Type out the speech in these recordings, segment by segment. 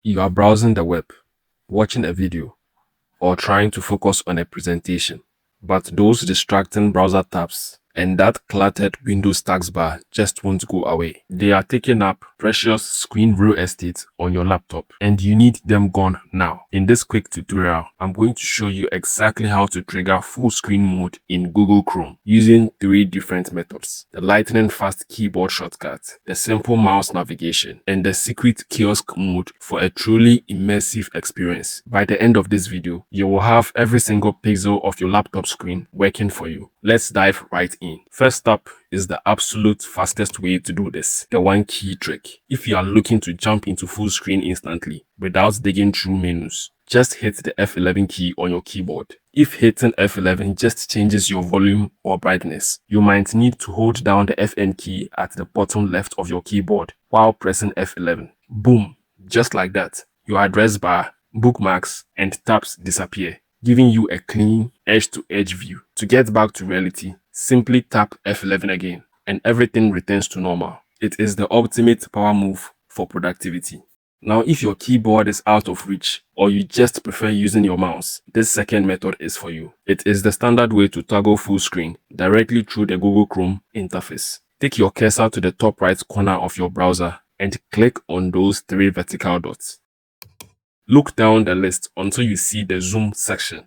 You are browsing the web, watching a video, or trying to focus on a presentation, but those distracting browser tabs and that cluttered Windows taskbar just won't go away. They are taking up precious screen real estate on your laptop, and you need them gone now. In this quick tutorial, I'm going to show you exactly how to trigger full screen mode in Google Chrome using 3 different methods: the lightning fast keyboard shortcut, the simple mouse navigation, and the secret kiosk mode for a truly immersive experience. By the end of this video, you will have every single pixel of your laptop screen working for you. Let's dive right in. First up is the absolute fastest way to do this, the one key trick. If you are looking to jump into full screen instantly without digging through menus, just hit the F11 key on your keyboard. If hitting F11 just changes your volume or brightness, you might need to hold down the Fn key at the bottom left of your keyboard while pressing F11. Boom! Just like that, your address bar, bookmarks, and tabs disappear, giving you a clean edge-to-edge view. To get back to reality, simply tap F11 again and everything returns to normal. It is the ultimate power move for productivity. Now, if your keyboard is out of reach or you just prefer using your mouse, this second method is for you. It is the standard way to toggle full screen directly through the Google Chrome interface. Take your cursor to the top right corner of your browser and click on those 3 vertical dots. Look down the list until you see the zoom section.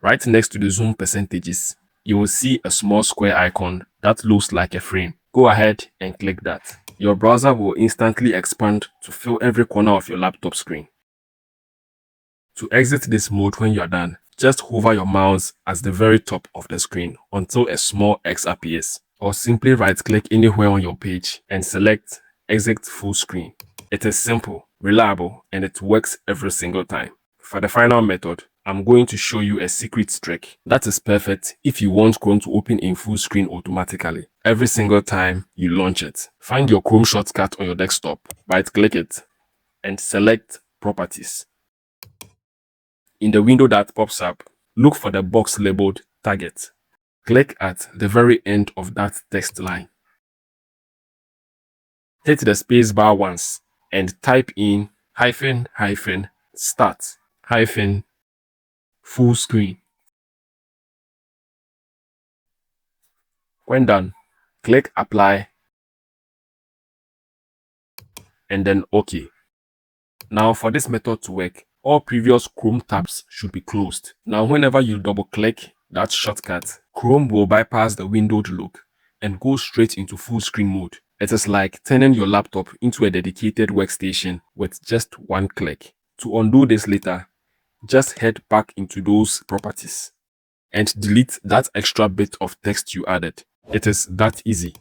Right next to the zoom percentages, you will see a small square icon that looks like a frame. Go ahead and click that. Your browser will instantly expand to fill every corner of your laptop screen. To exit this mode when you are done, just hover your mouse at the very top of the screen until a small X appears, or simply right-click anywhere on your page and select Exit Full Screen. It is simple, reliable, and it works every single time. For the final method, I'm going to show you a secret trick that is perfect if you want Chrome to open in full screen automatically every single time you launch it. Find your Chrome shortcut on your desktop, right-click it, and select Properties. In the window that pops up, look for the box labeled Target. Click at the very end of that text line. Hit the spacebar once and type in --start full screen. When done, click Apply and then OK. Now, for this method to work, all previous Chrome tabs should be closed. Now, whenever you double-click that shortcut, Chrome will bypass the windowed look and go straight into full screen mode. It is like turning your laptop into a dedicated workstation with just one click. To undo this later, just head back into those properties and delete that extra bit of text you added. It is that easy.